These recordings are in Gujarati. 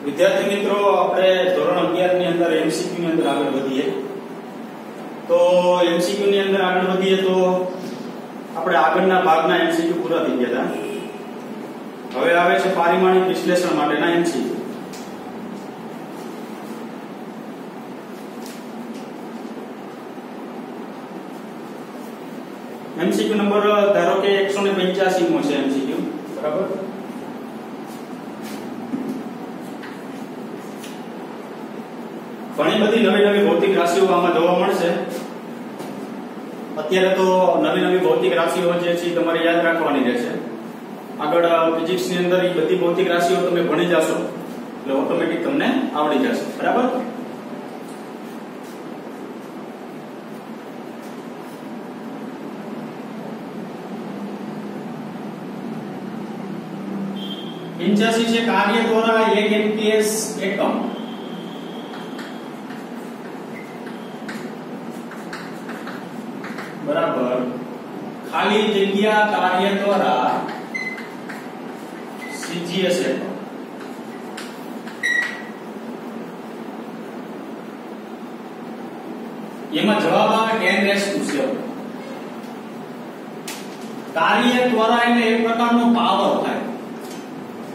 વિદ્યાર્થી મિત્રો, આપણે ધોરણ 11 ની અંદર એમસીક્યુ ની અંદર આગળ વધીએ. તો એમસીક્યુ ની અંદર આગળ વધીએ તો આપણે આગળના ભાગના એમસીક્યુ પૂરા થઈ ગયા હતા. હવે આવે છે પારિમાણિક વિશ્લેષણ માટેના એમસીક્યુ. એમસીક્યુ નંબર ધારો કે 185 મો છે એમસીક્યુ, બરાબર. ઘણી બધી નવી ભૌતિક રાશિઓ આમાં જોવા મળશે. અત્યારે તો નવી ભૌતિક રાશિઓ જે છે તમારે યાદ રાખવાની રહેશે. આગળ ફિઝિક્સ ની અંદર એ બધી ભૌતિક રાશિઓ તમે ભણી જશો એટલે ઓટોમેટિક તમને આવડી જશે, બરાબર. પિંચાસી છે કાર્ય દ્વારા 1 એમપીએસ એકમ. બરાબર. ખાલી જગ્યા કાર્ય દ્વારા સીજીએસ એકમ. એમાં જવાબ આવે 10⁻⁷. કાર્ય દ્વારા એટલે એક પ્રકારનો પાવર થાય.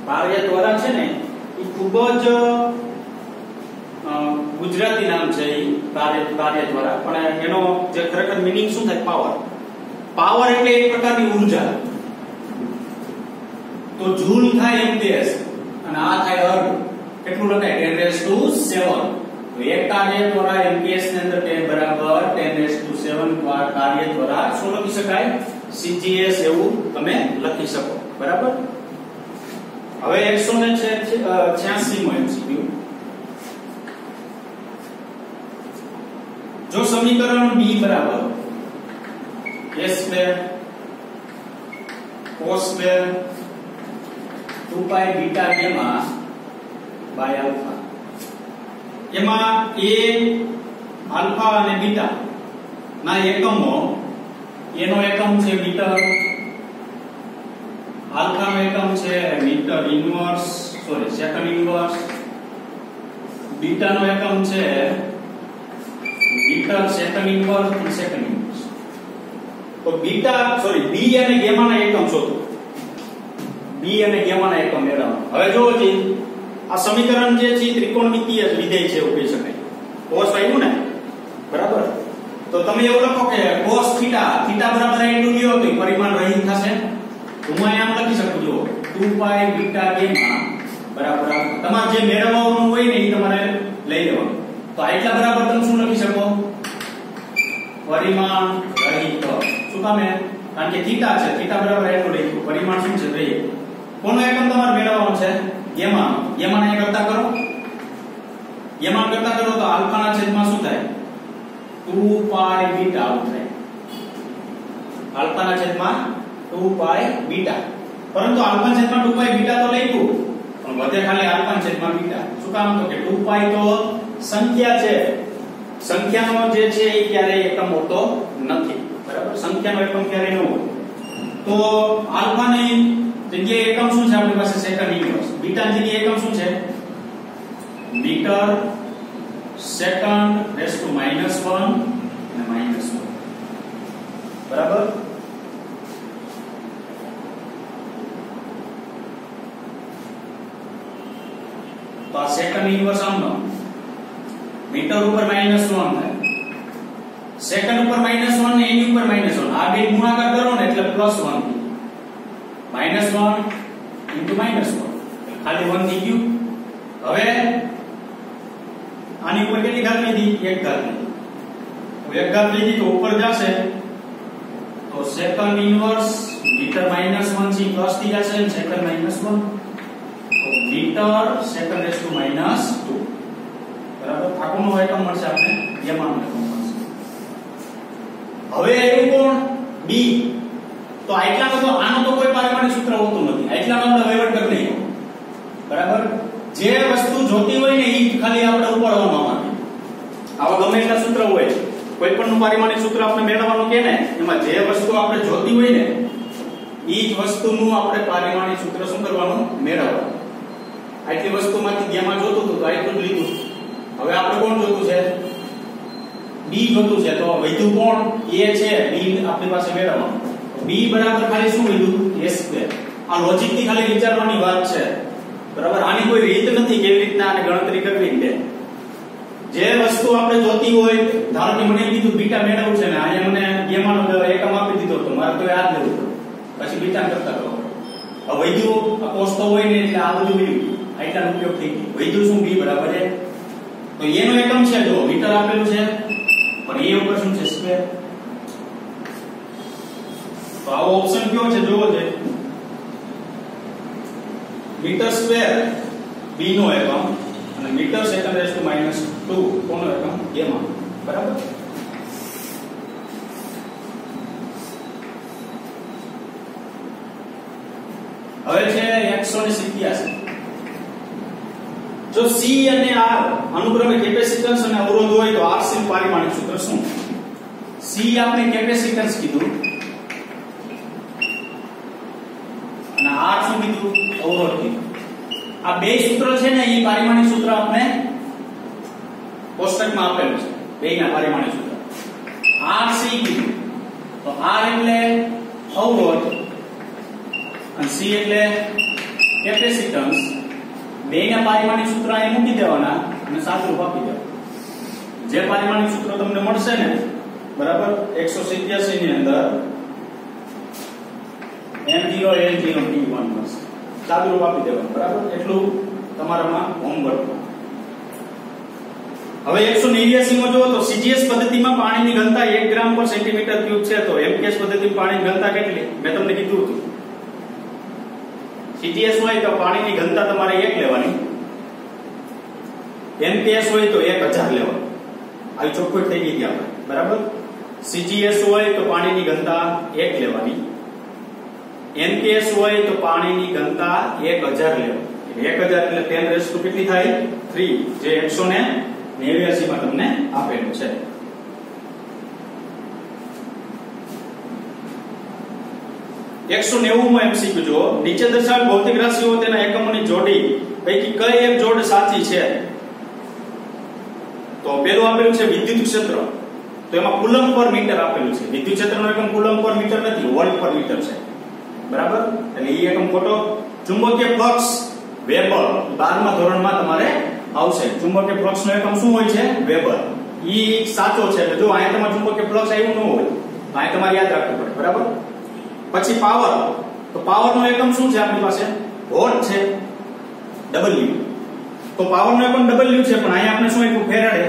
કાર્ય દ્વારા છે ને એ ખૂબ જ ગુજરાતી નામ છે એ કાર્ય દ્વારા, પણ એનો જે ખરેખર મીનિંગ શું થાય? પાવર એટલે એક પ્રકારની ઊર્જા. તો જૂલ થાય એમપીએસ અને આ થાય અર્ગ. કેટલું લખાય? 10⁻⁷. તો એક કાર્ય દ્વારા એમપીએસ ની અંદર 10 બરાબર 10⁻⁷ કાર્ય દ્વારા શું લખી શકાય? સીજીએસ એવું તમે લખી શકો, બરાબર. હવે 186 મો એમસીક્યુ. જો સમીકરણ b બરાબર a² cos² 2π beta gamma by alpha, એમાં a આલ્ફા અને બીટા ના એકમો, એનો એકમ છે મીટર, આલ્ફા નો એકમ છે metre inverse, second inverse, beta નો એકમ છે મીટર સેકન્ડ ઇન્વર્સ અને સેકન્ડ ઇન્વર્સ. તો બી અને ગેમા ના એકમ શોધો. બી અને ગેમા ના એકમ મેળવો. હવે જોવો છે આ સમીકરણ જે છે ત્રિકોણમિતીય વિધેય છે એવું કહી શકાય. cos આવ્યું ને, બરાબર. તો તમે એવું લખો કે cos થીટા બરાબર એટલું લ્યો તો પરિમાણ રહિત થશે. હું આમ લખી શકું જો 2π બીટા ગેમા બરાબર તમારે જે મેળવવાનું હોય ને એ તમારે લઈ લેવાનું. તો આટલા બરાબર તમે શું લખી શકો? પરિમાણ રહિત. શું કામ? કારણ કે થીટા છે, થીટા બરાબર એટલું લખ્યું. પરિમાણ શું છે? રહિત. કોનો એકમ તમારે મેળવવાનો છે? ગેમા. ગેમાને કરતા કરો. ગેમા કરતા કરો તો આલ્ફા ના છેદમાં શું થાય? 2π બીટા આવું થાય. આલ્ફા ના છેદમાં 2π બીટા. પરંતુ આલ્ફા છેદમાં 2π બીટા તો લખ્યું, પણ વધે ખાલી આલ્ફા છેદમાં બીટા. શું કામ? તો કે 2π તો સંખ્યા છે. સંખ્યાનો જે છે એ ક્યારેય એકમ હોતો નથી, બરાબર. સંખ્યાનો એકમ ક્યારેય ન હોય. તો આલ્ફાની જગ્યાએ એકમ શું છે આપણી પાસે? Second inverse. બીટાની જગ્યાએ એકમ શું છે? મીટર સેકન્ડ રેઝ ટુ -1 અને -1, બરાબર. તો આ સેકન્ડ ઇન્વર્સ આમનો મીટર ઉપર -1 થાય, સેકન્ડ ઉપર -1 ને એની ઉપર -1. આ બે ગુણાકાર કરો ને એટલે +1 -1 * -1 ખાલી 1 થઈ ગયું. હવે આની ઉપર કેટલી ઘાત લીધી? 1 ઘાત લીધી. હવે 1 ઘાત લીધી તો ઉપર જશે તો સેકન્ડ ઇન્વર્સ મીટર -1 થી પ્લસ થઈ જશે ને સેકન્ડ -1 તો મીટર સેકન્ડ રેઝ ટુ -2, બરાબર. આખોનો એકમ મળશે આપણે ગેમાનો એકમ મળશે. હવે આવ્યું કોણ? બી. તો આટલાનો તો આનો તો કોઈ પારિમાણિક સૂત્ર હોતું નથી. આટલાનો આપણે વહીવટ કરી લઈએ, બરાબર. જે વસ્તુ જોતી હોય ને એ ખાલી આપણે ઉપાડવામાં આવે. આવા ગમે એટલા સૂત્ર હોય, કોઈ પણ નું પારિમાણિક સૂત્ર આપણે મેળવવાનું કે ને, એમાં જે વસ્તુ આપણે જોતી હોય ને એ જ વસ્તુનું આપણે પારિમાણિક સૂત્ર શું કરવાનું? મેળવવાનું. આટલી વસ્તુમાંથી ગેમા જોતું હતું તો આટલું જ લીધું. હવે આપણે કોણ જોતું છે? બી જોતું છે. તો વધ્યું કોણ? એ છે. બી આપણી પાસે મેળવવાનું. બી બરાબર ખાલી શું લીધું? a². આ લોજિક થી ખાલી વિચારવાની વાત છે, બરાબર. આની કોઈ રીત નથી કેવી રીતના આને ગણતરી કરવી છે. જે વસ્તુ આપણે જોતી હોય, ધારો કે મને કીધું બીટા મેળવવું છે ને અહીંયા મને ગેમાનો એકમ આપી દીધો તો મારે તો યાદ લેવું પછી બીટા કરતા કરો. હવે વધ્યું આ કોષ્ટક હોય ને એટલે આ બધું મળ્યું, આટલાનો ઉપયોગ થઈ ગયો. વધ્યું શું? બી બરાબર છે. તો એનો એકમ છે જો મીટર આપેલું છે પણ એ ઉપર શું છે? સ્ક્વેર. તો આવો ઓપ્શન કયો છે જોવો છે. મીટર સ્ક્વેર બી નો એકમ અને મીટર સેકન્ડ રેઝ ટુ -2 કોનો એકમ? ગેમા. બરાબર. હવે છે 187. જો C અને R અનુક્રમે કેપેસિટન્સ અને અવરોધ હોય તો RC નું પારિમાણિક સૂત્ર શું? C આપણે કેપેસિટન્સ કીધું અને R શું કીધું? અવરોધ કીધું. આ બે સૂત્ર છે ને એ પારિમાણિક સૂત્ર આપણે કોષ્ટકમાં આપેલું છે. બેયના પારિમાણિક સૂત્ર. RC કીધું તો R એટલે અવરોધ અને C એટલે કેપેસિટન્સ. બેયના પારિમાણિક સૂત્ર અહીં મૂકી દેવાના અને સાદુરૂપ આપી દેવાનું. જે પારિમાણિક સૂત્ર તમને મળશે ને, બરાબર, 187 ની અંદર m0 l0 t1 મળશે. સાદુરૂપ આપી દેવાનું. બરાબર. એટલું તમારામાં હોમવર્ક. હવે 189 માં જો તો CGS પદ્ધતિમાં પાણીની ઘનતા 1 ગ્રામ પર સેન્ટીમીટર ક્યુબ છે તો MKS પદ્ધતિમાં પાણીની ઘનતા કેટલી? મેં તમને કીધું હતું. CGS હોય તો પાણીની ઘનતા તમારે 1 લેવાની, MKS હોય તો 1000 લેવાની. આવી ચોખ્ખું થઈ ગઈ આપણે. બરાબર. CGS હોય તો પાણીની ઘનતા 1 લેવાની, MKS હોય તો પાણીની ઘનતા 1000 લેવાની. 1000 એટલે 10 રેઝ ટુ કેટલી થાય? 3, જે 189 માં તમને આપેલું છે. એકસો 90 માં MCQ જો નીચે દર્શાવેલ ભૌતિક રાશિઓ તેના એકમોની જોડી પૈકી કઈ એક જોડ સાચી છે? તો પેલું આપેલું છે વિદ્યુત ક્ષેત્ર, તો એમાં કુલમ પર મીટર આપેલું છે. વિદ્યુત ક્ષેત્રનો એકમ કુલમ પર મીટર નથી, વોલ્ટ પર મીટર છે. બરાબર. એટલે એ એકમ ખોટો. ચુંબકીય ફ્લક્સ વેબર 12મા ધોરણમાં તમારે આવશે. ચુંબકીય ફ્લક્સનો એકમ શું હોય છે? વેબર. ઈ સાચો છે. એટલે જો અહીંયા તમારે ચુંબકીય ફ્લક્સ આવ્યું ન હોય તો અહીંયા તમારે યાદ રાખવું પડે. બરાબર. પછી પાવર, તો પાવરનો એકમ શું છે આપણી પાસે? વોટ છે. W. તો પાવરનો એકમ W છે પણ અહીંયા આપણે શું આપ્યું? ફેરાડે.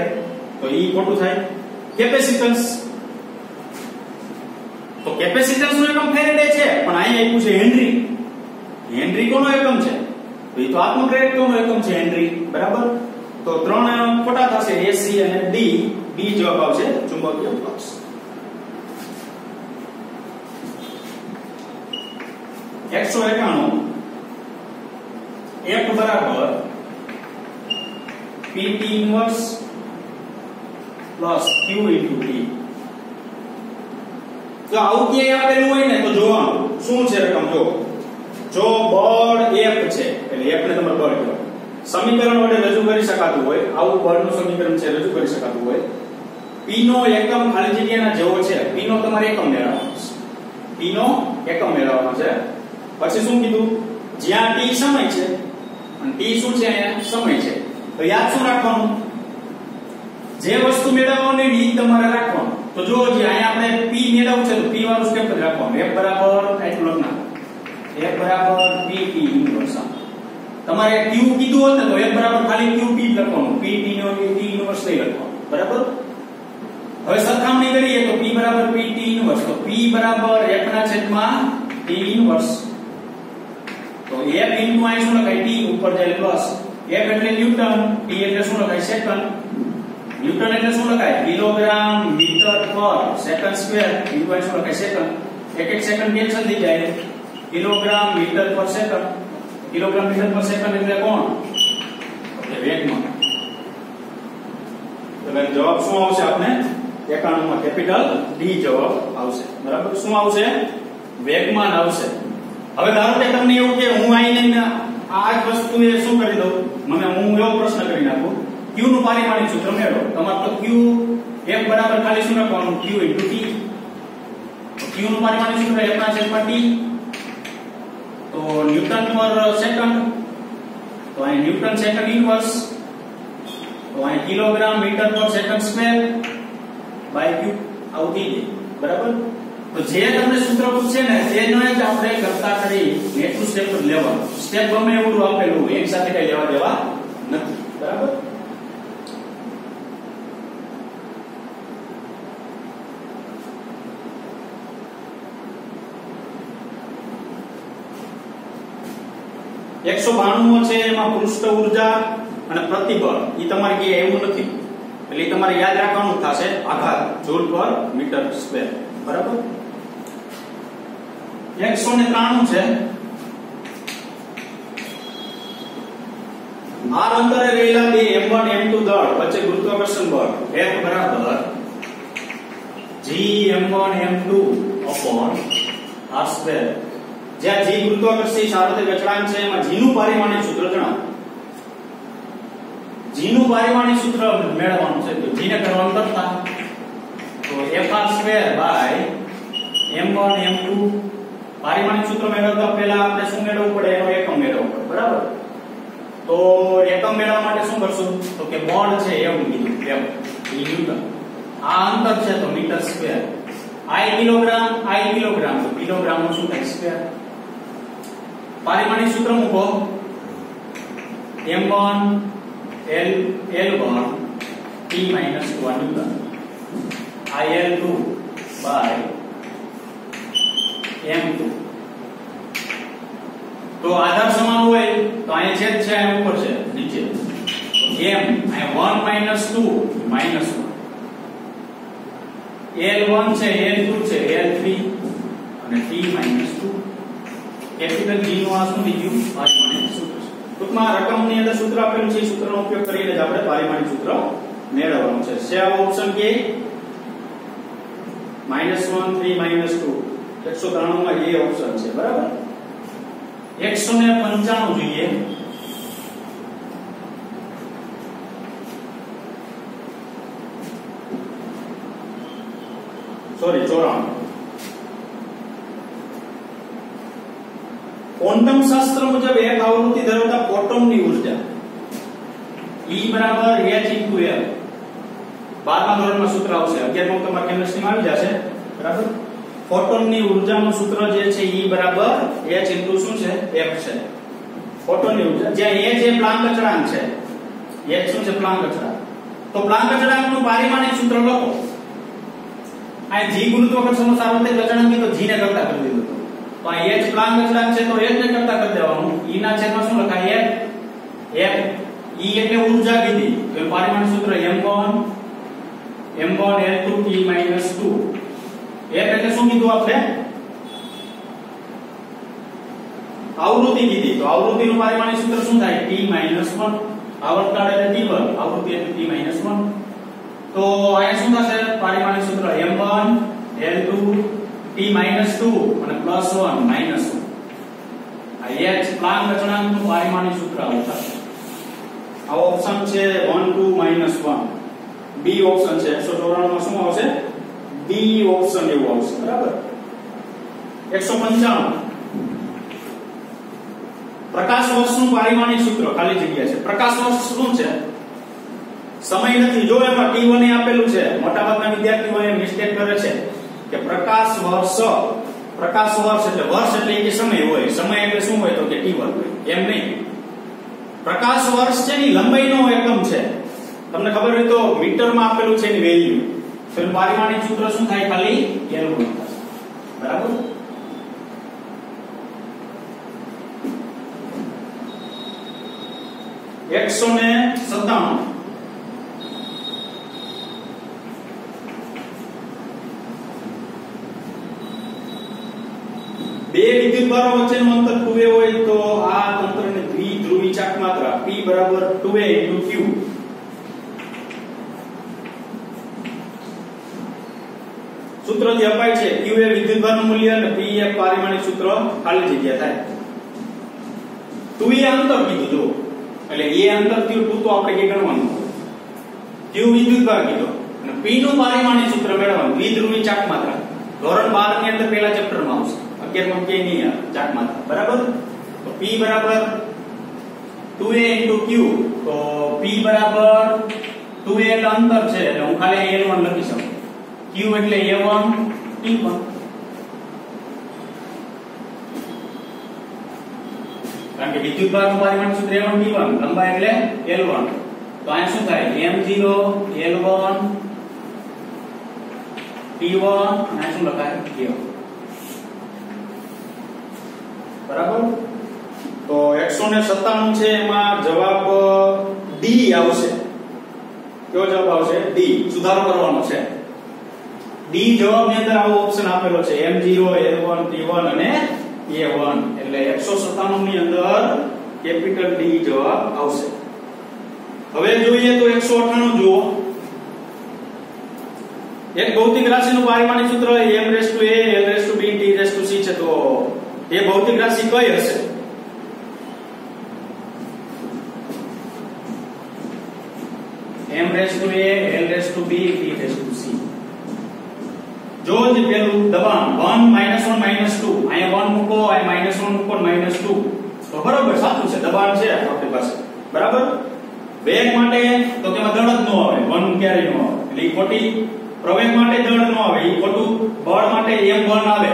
તો ઈ ખોટું થાય. કેપેસિટન્સ, તો કેપેસિટન્સ નો એકમ ફેરાડે છે પણ અહીંયા આપ્યું છે હેનરી. હેનરી કોનો એકમ છે? તો ઈ તો આત્મપ્રેરકનો એકમ છે હેનરી. બરાબર. તો ત્રણ ખોટા થશે, AC અને D. B જવાબ આવશે ચુંબકીય ફ્લક્સ. 191 F બરાબર PT inverse plus Q into T. જો આવું ક્યાંય આપેલું હોય ને તો જોવાનું શું છે રકમ. જો બળ F છે એટલે F ને તમારે બળ કહેવાય. સમીકરણ વડે રજૂ કરી શકાતું હોય, આવું બળનું સમીકરણ છે રજૂ કરી શકાતું હોય. P નો એકમ ખાલી જગ્યાના જેવો છે. P નો તમારે એકમ મેળવવાનો છે. P નો એકમ મેળવવાનો છે. પછી શું કીધું? જ્યાં T સમય છે અને T શું છે? અહીંયા સમય છે. તો યાદ શું રાખવાનું? જે વસ્તુ મેળવવાની રીત તમારે રાખવાનું. તો જો જે અહીંયા આપણે P મેળવવું છે તો P વાળું સ્ટેપ જ રાખવાનું. F બરાબર એટલું લખવાનું. F બરાબર PT ઇન્વર્સ. તમારે Q કીધું હોત ને તો F બરાબર ખાલી QP જ લખવાનું. PT નો T ઇન્વર્સ નહીં લખવાનું. બરાબર. હવે સરખામણી કરીએ તો P બરાબર PT ઇન્વર્સ. તો P બરાબર F ના છેદમાં T ઇન્વર્સ. તો F ઇન્ટુ આ શું લખાય? T ઉપર જાય પ્લસ. F એટલે ન્યૂટન, T એટલે શું લખાય? સેકન્ડ. ન્યૂટન એટલે શું લખાય? કિલોગ્રામ મીટર પર સેકન્ડ સ્ક્વેર. ઇન્ટુ આ શું લખાય? સેકન્ડ. એક એક સેકન્ડ કેન્સલ થઈ જાય. કિલોગ્રામ મીટર પર સેકન્ડ. કિલોગ્રામ મીટર પર સેકન્ડ એટલે કોણ? એટલે વેગમાં. એટલે જવાબ શું આવશે? આપણે 91 માં કેપિટલ D જવાબ આવશે. બરાબર. શું આવશે? વેગમાન આવશે. હવે ધારો કે તમને એવું કે હું આઈને આ જ વસ્તુ એ શું કરી દઉં, મને હું એવો પ્રશ્ન કરી નાખું, q નું પારિમાણિક સૂત્ર મેળવો. તમારે તો q f બરાબર ખાલી શું લખવાનું, q * t. q નું પારિમાણિક સૂત્ર f ના છેદમાં t. તો ન્યૂટન પર સેકન્ડ, તો અહીં ન્યૂટન સેકન્ડ ઇન્વર્સ, તો અહીં કિલોગ્રામ મીટર પર સેકન્ડ સ્ક્વેર બાય q આવું થઈ જાય. બરાબર. તો જે તમને સૂત્ર પૂછશે ને તેનો જ આપણે કરતા કરી નેટનું સ્ટેપ લેવાનું. સ્ટેપ ગમે એવું આપેલું એક સાથે કઈ લેવા દેવા નથી. બરાબર. નો છે એમાં પૃષ્ઠ ઊર્જા અને પ્રતિબળ ઈ તમારે કે એવું નથી, એટલે તમારે યાદ રાખવાનું થશે આઘાત જૂલ પર મીટર સ્ક્વેર. બરાબર. 193 છે. r અંતરે રહેલા બે m1 m2 દળ વચ્ચે ગુરુત્વાકર્ષણ બળ F બરાબર g m1 m2 r2. જ્યાં g ગુરુત્વાકર્ષી સાર્વત્રિક અચળાંક છે એમાં g નું પારિમાણિક સૂત્ર જણાવો. g નું પારિમાણિક સૂત્ર મેળવવાનું છે તો g ને કરવાનું કરતા તો fr2 m1 m2 પારિમાણિક સૂત્ર મેળવતા પહેલા આપણે શું મેળવવું પડે, એનો એકમ મેળવવો પડે. બરાબર. તો એકમ મેળવવા માટે શું કરશું, તો કે બળ છે એવું કીધું F ઈ ન્યૂટન, આ અંતર છે તો મીટર સ્ક્વેર, I કિલોગ્રામ તો કિલોગ્રામ નું શું થાય સ્ક્વેર. પારિમાણિક સૂત્ર મૂકો m1 L1 t - 1 newton IL2 m2. તો આધાર સમાન હોય તો અહીંયા છેદ છે અહીંયા ઉપર છે નીચે, m અહીંયા 1 - 2 -1 L1 છે L2 છે L3 અને t - 2. કેપિટલ G નું આ શું થઈ ગયું, પારિમાણિક સૂત્ર. ટૂંકમાં રકમની અંદર સૂત્ર આપેલું છે, સૂત્રનો ઉપયોગ કરીને જ આપણે પારિમાણિક સૂત્ર મેળવવાનું છે. છે આ ઓપ્શન કે -1 3 - 2 193 માં એ ઓપ્શન છે. બરાબર. 195 જોઈએ. સોરી 94. ક્વોન્ટમ શાસ્ત્ર મુજબ એક આવૃત્તિ ધરાવતા ફોટોનની ઊર્જા E બરાબર h * L. 12મા ધોરણમાં સૂત્ર આવશે, 11મા તમારા કેમિસ્ટ્રીમાં આવી જશે. બરાબર. ફોટોનની ઊર્જાનું સૂત્ર જે છે E બરાબર h * શું છે f છે. ફોટોનની ઊર્જા જ્યાં h એ પ્લાન્ક અચળાંક છે, h શું છે પ્લાન્ક અચળાંક, તો પ્લાન્ક અચળાંકનું પારિમાણિક સૂત્ર લખો. આ g ગુરુત્વાકર્ષણનો સાર્વત્રિક અચળાંક તો g ને કરતા કરી દીધું, તો આ h પ્લાન્ક અચળાંક છે તો h ને કરતા કરી દેવાનું. E ના છેદમાં શું લખાય f. E એટલે ઊર્જા કીધી તો પારિમાણિક સૂત્ર m1 L2 t - 2. f એટલે શું કીધું આપણે, આવૃત્તિ કીધી, તો આવૃત્તિનું પારિમાણિક સૂત્ર શું થાય t - 1. આવર્તકાળ એટલે t1, આવૃત્તિ એટલે t - 1. તો અહીંયા શું થશે, પારિમાણિક સૂત્ર m1 L2 t - 2 અને +1 -1. આ h પ્લાન્ક અચળાંકનું પારિમાણિક સૂત્ર આવું થશે. આ ઓપ્શન છે 1 2 -1. બી ઓપ્શન છે 194 માં શું આવશે, બી ઓપ્શન એવું આવશે. બરાબર. 195 પ્રકાશ વર્ષનું પારિમાણિક સૂત્ર ખાલી જગ્યા છે. પ્રકાશ વર્ષ શું છે, સમય નથી. જો એમાં t1 એ આપેલું છે, મોટાભાગના વિદ્યાર્થીઓ એ મિસ્ટેક કરે છે કે પ્રકાશ વર્ષ એટલે વર્ષ એટલે કે સમય હોય, સમય એટલે શું હોય તો કે t1 હોય, એમ નહીં. પ્રકાશ વર્ષ છે ની લંબાઈનો એકમ છે. તમને ખબર હોય તો મીટરમાં આપેલું છે એની વેલ્યુ, તો એનું પારિમાણિક સૂત્ર શું થાય ખાલી L1 થશે. બરાબર. -197 બે વિદ્યુતભારો વચ્ચેનું અંતર 2a હોય તો આ તંત્રની દ્વિધ્રુવી ચાક માત્રા P બરાબર 2a * Q. સૂત્રથી અપાય છે Q એ વિદ્યુતભારનું મૂલ્ય અને P એ પારિમાણિક સૂત્ર ખાલી જગ્યા થાય. 2 એ અંતર કીધું જો, એટલે એ અંતર થયું 2 તો આપણે કે ગણવાનું. q વિદ્યુતભાર કીધો અને p નું પારિમાણિક સૂત્ર મેળવવાનું. દ્વિધ્રુવી ચાક માત્રા ધોરણ 12 ની અંદર પહેલા ચેપ્ટર માં આવશે, 11 માં કે નહીં આવે ચાક માત્રા, બરાબર. તો p બરાબર 2a q, તો p બરાબર 2a એટલે અંતર છે એટલે હું ખાલી l1 લખી શકું. q એટલે a1 t1. કારણ કે વિદ્યુતભારનું પારિમાણિક સૂત્ર a1 t1, લંબાઈ એટલે l1. તો આ શું થાય? m0 l1 t1 અને શું લખાય? k1. બરાબર. તો 197 છે, એમાં જવાબ D આવશે. કયો જવાબ આવશે? D. સુધારો કરવાનો છે. D જવાબની અંદર આવો ઓપ્શન આપેલો છે, m0 l1 t1 અને a1. એટલે 197 ની અંદર કેપિટલ D જવાબ આવશે. હવે જોઈએ તો 198 જુઓ. એક ભૌતિક રાશિનું પારિમાણિક સૂત્ર m⁴ l⁵b t⁵c છે. તો એ ભૌતિક રાશિ કઈ હશે? m⁴ l⁵b t⁵c. જો જ પેલું દબાણ 1 -1 -2, અહીંયા 1 મૂકો, અહીંયા -1 મૂકો, -2, તો બરાબર સાચું છે, દબાણ છે આપણી પાસે, બરાબર. વેગ માટે તો તેમાં દળ જ ન આવે, 1 ક્યારેય ન આવે, એટલે ઈ ખોટી. પ્રવેગ માટે દળ ન આવે, ઈ ખોટું. બળ માટે m1 આવે,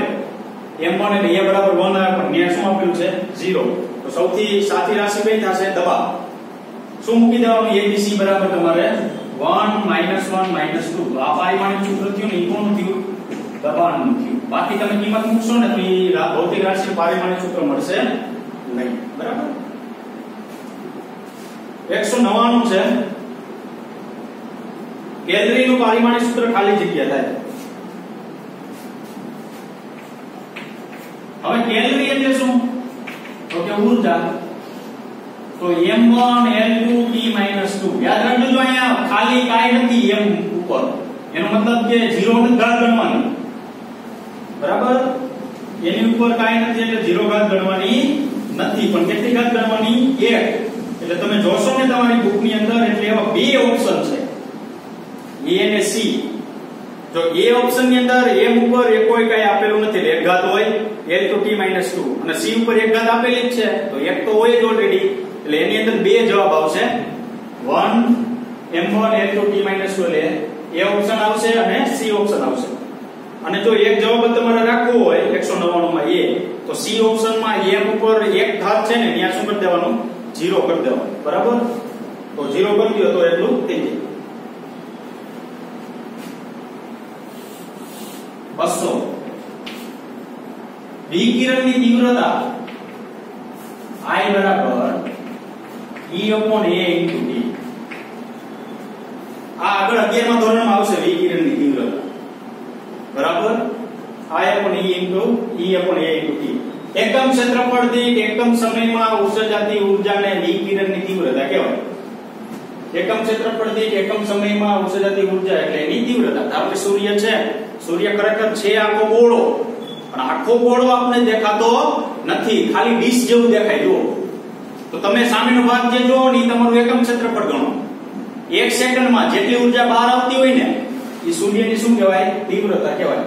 m1 એટલે a બરાબર 1 આવે, પણ ન્યા શું આપેલું છે? 0. તો સૌથી સાચી રાશિ કઈ થશે? દબાણ. શું મૂકી દેવાનું? abc બરાબર તમારે 1 -1 -2. તો આ પારિમાણિક સૂત્ર થયું ને, ઈ કોનું થયું? દબાણનું થયું. બાકી તમે કિંમત મૂકશો ને તો ઈ ભૌતિક રાશિ પારિમાણિક સૂત્ર મળશે નહીં, બરાબર. 199 છે, કેલરીનું પારિમાણિક સૂત્ર ખાલી જગ્યા થાય. હવે કેલરી એટલે શું? તો કે ઊર્જા. તો m1 l2 t-2. યાદ રાખજો, જો અહીંયા ખાલી કાઈ નથી m ઉપર, એનો મતલબ કે 0 ની ઘાત ગણવાની, બરાબર. એની ઉપર કાઈ નથી એટલે 0 ઘાત ગણવાની નથી. પણ કેટલી ઘાત ગણવાની? 1. એટલે તમે જોશો ને તમારી બુક ની અંદર, એટલે એવા બે ઓપ્શન છે, a અને c. જો a ઓપ્શન ની અંદર m ઉપર એક કોઈ કઈ આપેલું નથી, એક ઘાત હોય l2 t-2, અને c ઉપર એક ઘાત આપેલી જ છે, તો એક તો હોય જ ઓલરેડી. એટલે એની અંદર બે જવાબ આવશે, 1 m1 l2 t-2, એટલે a ઓપ્શન આવશે અને c ઓપ્શન આવશે. અને જો એક જવાબ તમારે રાખવો હોય 199 માં a, તો c ઓપ્શન માં m ઉપર એક ઘાત છે ને, ત્યાં શું કરી દેવાનું? 0 કરી દેવાનું, બરાબર. તો 0 કરી દો તો એટલું થઈ જાય. 200 વિકિરણની તીવ્રતા I બરાબર E/A × T. આ આગળ 11મા ધોરણમાં આવશે વિકિરણની તીવ્રતા, બરાબર. I/E/A × T. એકમ ક્ષેત્રફળ દીઠ એકમ સમયમાં ઉત્સર્જાતી ઊર્જાને વિકિરણની તીવ્રતા કહેવાય. એકમ ક્ષેત્રફળ દીઠ એકમ સમયમાં ઉત્સર્જાતી ઊર્જા એટલે એની તીવ્રતા. ધારો કે સૂર્ય છે, સૂર્ય ખરેખર છે આખો ગોળો, પણ આખો ગોળો આપણે દેખાતો નથી, ખાલી ડીશ જેવું દેખાય. જો તો તમે સામેનો ભાગ જે જોવો ને, તમારું એકમ ક્ષેત્રફળ ગણો. 1 સેકન્ડમાં જેટલી ઊર્જા બહાર આવતી હોય ને, એ સૂર્યની શું કહેવાય? તીવ્રતા કહેવાય.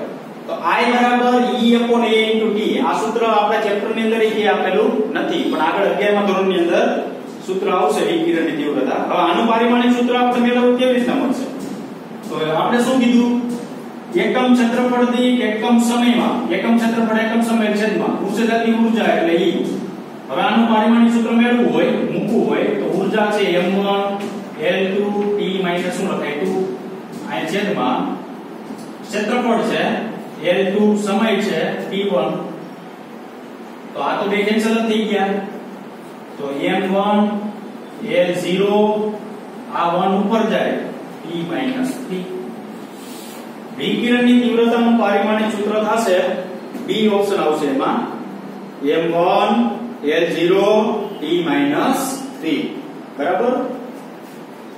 તો I બરાબર E/A × T. આ સૂત્ર આપણા ચેપ્ટર ની અંદર એ આપેલું નથી, પણ આગળ 11મા ધોરણની અંદર સૂત્ર આવશે વિકિરણની તીવ્રતા. હવે આનું પારિમાણિક સૂત્ર આપણે મેળવવું કેવી રીતના મળશે? તો આપણે શું કીધું? એકમ ક્ષેત્રફળ દીઠ એકમ સમયમાં, એકમ ક્ષેત્રફળ એકમ સમય છેદમાં ઉત્સર્જાતી ઊર્જા એટલે E. હવે આનું પારિમાણિક સૂત્ર મેળવવું હોય, મૂકવું હોય, તો ઊર્જા છે m1 l2 t- શું લખાય? 2 આ છેદમાં ક્ષેત્રફળ છે l2, સમય છે t1. તો આ તો બે કેન્સલ થઈ ગયા. તો m1 l0, આ 1 ઉપર જાય t-3. વિકિરણની તીવ્રતાનું પારિમાણિક સૂત્ર થશે, B ઓપ્શન આવશે એમાં, m1 l0 t-3, બરાબર.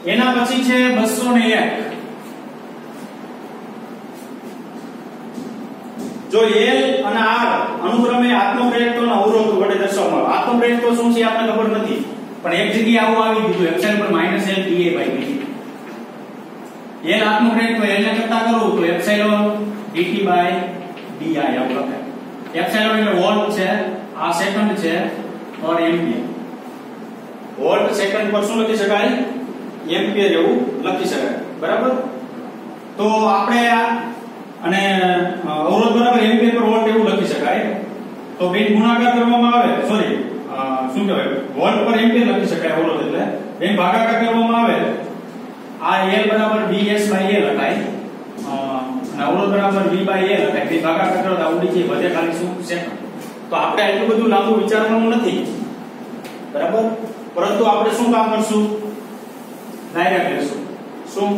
એના પછી છે 201. જો L અને R અનુક્રમે આત્મપ્રેરકત્વના અવરોધ વડે વડે દર્શાવવામાં આવે. આત્મ પ્રેરિતત્વ શું છે આપણને ખબર નથી, પણ એક જગ્યાએ આવું આવી દીધું એપ્સિલોન પર -L dA/dt. L આત્મ પ્રેરિતત્વ L ને કરતા કરું તો એપ્સિલોન dt/di આવું લખાય. એપ્સિલોન એટલે વોલ્ટ છે, આ સેકન્ડ છે ઓર એમ્પિયર. વોલ્ટ સેકન્ડ પર શું લખી શકાય? એમ્પિયર એવું લખી શકાય. બરાબર. તો આપણે અને અવરોધ બરાબર એમ્પિયર પર વોલ્ટ એવું લખી શકાય. તો બે ગુણાકાર કરવામાં આવે, સોરી શું કહેવાય, વોલ્ટ પર એમ્પિયર લખી શકાય અવરોધ, એટલે બે ભાગાકાર કરવામાં આવે આ L બરાબર ds/A લખાય અને અવરોધ બરાબર V/A લખાય. બે ભાગાકાર કરો તો આવડી છે વધે ખાલી શું સેકન્ડ. તો આપણે એટલું બધું લાંબુ વિચારવાનું નથી, બરાબર. પરંતુ આપણે શું કામ કરશું? ડાયરેક્ટ લેશું. શું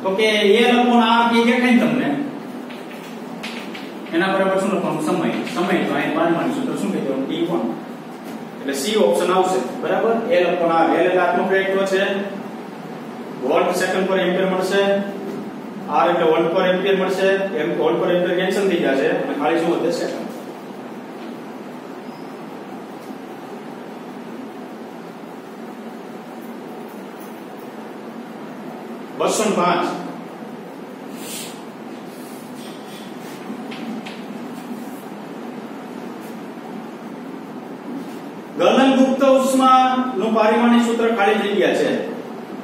તો કે L/R કે દેખાય ને તમને, એના બરાબર શું લખવાનું? સમય. સમય તો અહીં પારમાણિક સૂત્ર શું કહી દેવાનું? T1. એટલે C ઓપ્શન આવશે. બરાબર. L/R એટલે આત્મ પ્રેરિતત્વ છે, વોલ્ટ સેકન્ડ પર એમ્પિયર મળશે, R એટલે વોલ્ટ પર એમ્પિયર મળશે, વોલ્ટ પર એમ્પિયર કેન્સલ થઈ જશે અને ખાલી શું વધે? સેકન્ડ. બસો 5 ગલનગુપ્ત ઉષ્મા નું પારિમાણિક સૂત્ર ખાલી જગ્યા છે.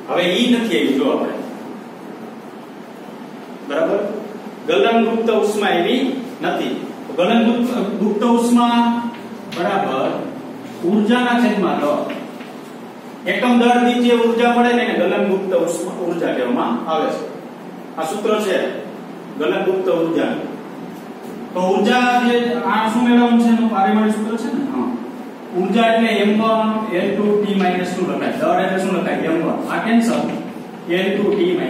હવે ઈ નથી આવી, જો આપણે બરાબર ગલનગુપ્ત ઉષ્મા એવી નથી. ગલનગુપ્ત ઉષ્મા બરાબર ઊર્જાના છેદમાં લો એકમ દર દીઠ જે ઊર્જા મળે ને એને ગલનગુપ્ત ઊર્જા કહેવામાં આવે છે. આ સૂત્ર છે ગલનગુપ્ત ઊર્જા. તો ઊર્જા જે આ શું મેળવવાનું છે એનું પારિમાણિક સૂત્ર છે ને, હા, ઊર્જા એટલે m1 L2 T - 2 લખાય. દર એટલે શું લખાય? m1. આ cancel, L2 T - 2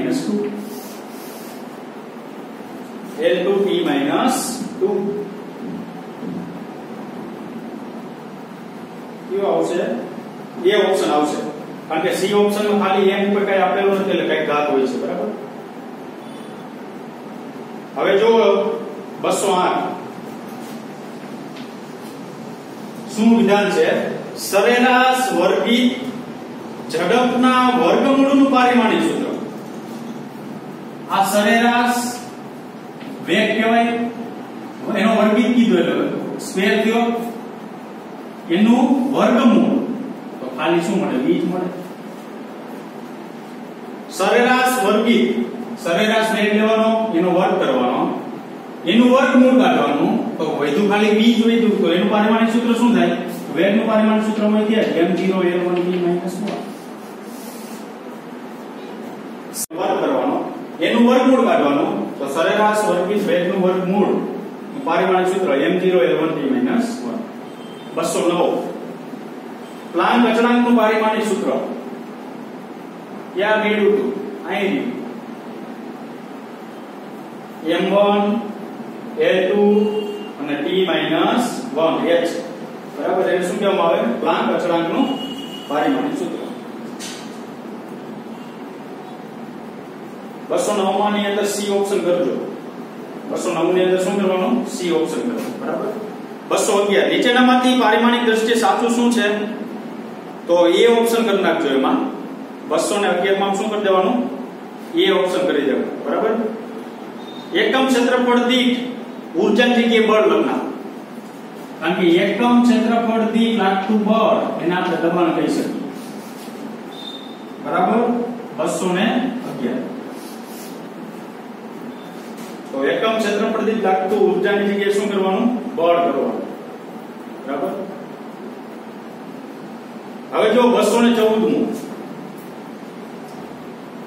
L2 T - 2 કયો આવશે? એ ઓપ્શન આવશે, કારણ કે સી ઓપ્શન માં ખાલી m ઉપર કઈ આપેલું નથી એટલે કઈ ઘાત હોય છે. બરાબર. હવે જો 208 શું વિધાન છે? સરેરાશ વર્ગિત ઝડપના વર્ગમૂળનું પારિમાણિક સૂત્ર. આ સરેરાશ વેગ કહેવાય, એનો વર્ગિત કીધું એટલે સ્ક્વેર થયો, એનું વર્ગમૂળ તો ખાલી શું મળે? v જ મળે. સરેરાશ વર્ગિત, સરેરાશ વેગ લેવાનો, એનો વર્ગ કરવાનો, એનું વર્ગમૂળ કાઢવાનું, તો વધુ ખાલી v જ વધ્યું, તો એનું પારિમાણિક સૂત્ર શું થાય? વેગનું પારિમાણિક સૂત્ર માં થયા m0 L1 t - 1 વર્ગ કરવાનો, એનું વર્ગમૂળ કાઢવાનું, તો સરેરાશ વર્ગિત વેગનું વર્ગમૂળ પારિમાણિક સૂત્ર m0 L1 t - 1. 209 પ્લાન્ક અચળાંકનું પારિમાણિક સૂત્ર ક્યાં મેળવ્યું હતું? અહીં m1 L2 અને t - 1 h. બરાબર. એને શું કહેવામાં આવે? પ્લાન્ક અચળાંકનું પારિમાણિક સૂત્ર. 209 ની અંદર C ઓપ્શન કરજો. 209 ની અંદર શું કરવાનું? C ઓપ્શન કરવાનું. બરાબર. 211 નીચેનામાંથી પારિમાણિક દ્રષ્ટિએ સાચું શું છે? તો A ઓપ્શન કરી નાખજો. એમાં 211 માં શું કરી દેવાનું? A ઓપ્શન કરી દેવાનું. બરાબર. એકમ ક્ષેત્રફળ દીઠ ઊર્જાની જગ્યાએ બળ લખના, કારણ કે એકમ ક્ષેત્રફળ દીઠ લાગતું બળ એને આપણે દબાણ કહી શકીએ. બરાબર. 211 તો એકમ ક્ષેત્રફળ દીઠ લાગતું ઊર્જાની જગ્યાએ શું કરવાનું? બળ કરવાનું. બરાબર. હવે જો 214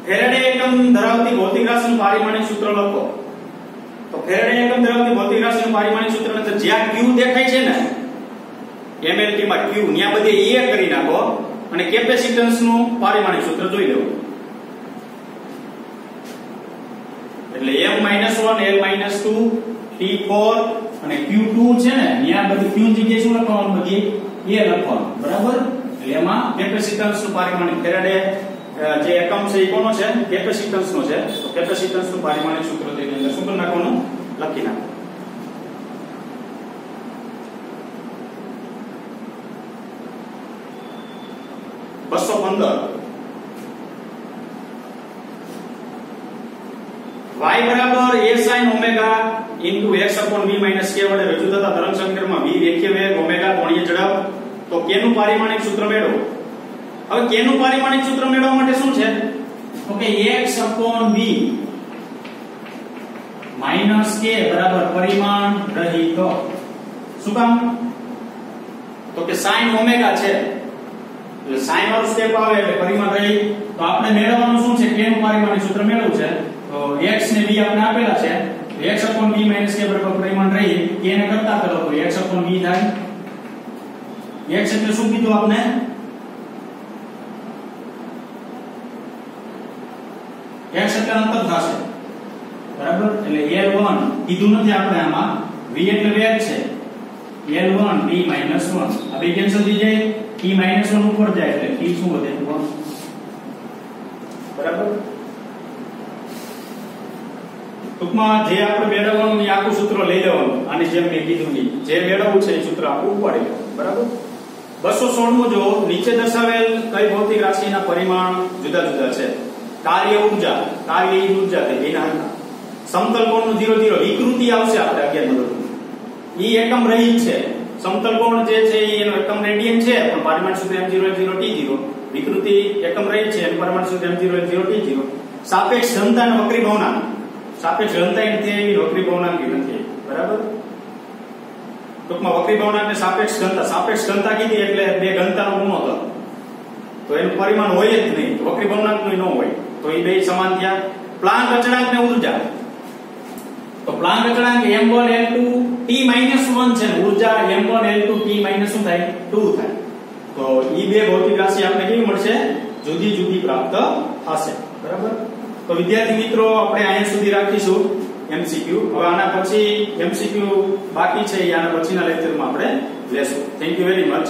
ફેરાડે એકમ ધરાવતી ભૌતિક રાશિનું પારિમાણિક સૂત્ર લખો. તો ફેરાડે એકમ ધરાવતી ભૌતિક રાશિનું પારિમાણિક સૂત્ર એટલે જ્યાં q દેખાય છે ને mlt માં q, ત્યાં બધે a કરી નાખો અને કેપેસિટન્સ નું પારિમાણિક સૂત્ર જોઈ લો. એટલે m-1 L-2 T4 અને Q2 છે ને, ત્યાં બધી q જગ્યાએ શું લખવાનું? બધી a લખવાનું. બરાબર. એટલે એમાં કેપેસિટન્સ નું પારિમાણિક ફેરાડે જે એકમ છે એ કોનો છે? કેપેસિટન્સ નો છે. તો કેપેસિટન્સ નું પારિમાણિક સૂત્ર તેની અંદર શું કરી નાખવાનું? લખી નાખો. 215 y બરાબર a sin omega into x upon v minus k વડે રજૂ થતા તરંગ સમીકરણમાં v રેખીય વેગ ઓમેગા કોણીય ઝડપ તો k નું પારિમાણિક સૂત્ર મેળવો. હવે k નું પારિમાણિક સૂત્ર મેળવવા માટે શું છે તો કે x upon v minus k બરાબર પરિમાણ રહિત. શું કામ તો કે sin ઓમેગા છે એટલે sin વાળું સ્ટેપ આવે એટલે પરિમાણ રહિત. તો આપણે મેળવવાનું શું છે k નું પારિમાણિક સૂત્ર મેળવવું છે તો x ને v આપણે આપેલા છે x upon v minus k બરાબર પરિમાણ રહિત k ને કરતા કરો તો x upon v થાય. x એટલે શું કીધું આપણે x એટલે અંતર થશે બરાબર એટલે L1 કીધું નથી આપણે આમાં v એટલે વેગ છે L1 t - 1 આ બે કેન્સલ થઈ જાય t - 1 ઉપર જાય એટલે t શું વધે 1 બરાબર. ટૂંકમાં જે આપણે મેળવવાનું એ આખું સૂત્ર લઈ લેવાનું આની જેમ મેં કીધું કે જે મેળવવું છે એ સૂત્ર આખું ઉપાડી લેવાનું બરાબર. 216 જો નીચે દર્શાવેલ કઈ ભૌતિક રાશિના પરિમાણ જુદા જુદા છે. કાર્ય ઊર્જા એ ઊર્જા થઈ એના હરખા. સમતલ કોણનું 0 0 વિકૃતિ આવશે આપણે 11 નંબર ઈ એકમ રહિત છે. સમતલ કોણ જે છે એનો એકમ રેડિયન છે પણ પારિમાણિક સૂત્ર m0 0 t0. વિકૃતિ એકમ રહિત છે એનું પારિમાણિક સૂત્ર m0 0 t0. સાપેક્ષ ઘનતા અને વક્રી ભવનાંક સાપેક્ષ ઘનતા નથી એવી વક્રી ભવનાંક નથી બરાબર. ટૂંકમાં વક્રી ભવનાંક ને સાપેક્ષ ઘનતા કીધી એટલે બે ઘનતાનો ગુણોત્તર તો એનું પરિમાણ હોય જ નહીં વક્રી ભવનાંકનું ન હોય તો એ બે સમાન થયા. પ્લાન્ક અચળાંક ને ઊર્જા તો પ્લાન્ક અચળાંક m1 l2 t - 1 છે ને ઊર્જા m1 l2 t - શું થાય 2 થાય. તો ઈ બે ભૌતિક રાશિ આપણે કેવી મળશે જુદી જુદી પ્રાપ્ત થશે બરાબર. તો વિદ્યાર્થી મિત્રો આપણે અહીંયા સુધી રાખીશું MCQ. હવે આના પછી MCQ બાકી છે આના પછીના લેક્ચરમાં આપણે લેશું. Thank you very much.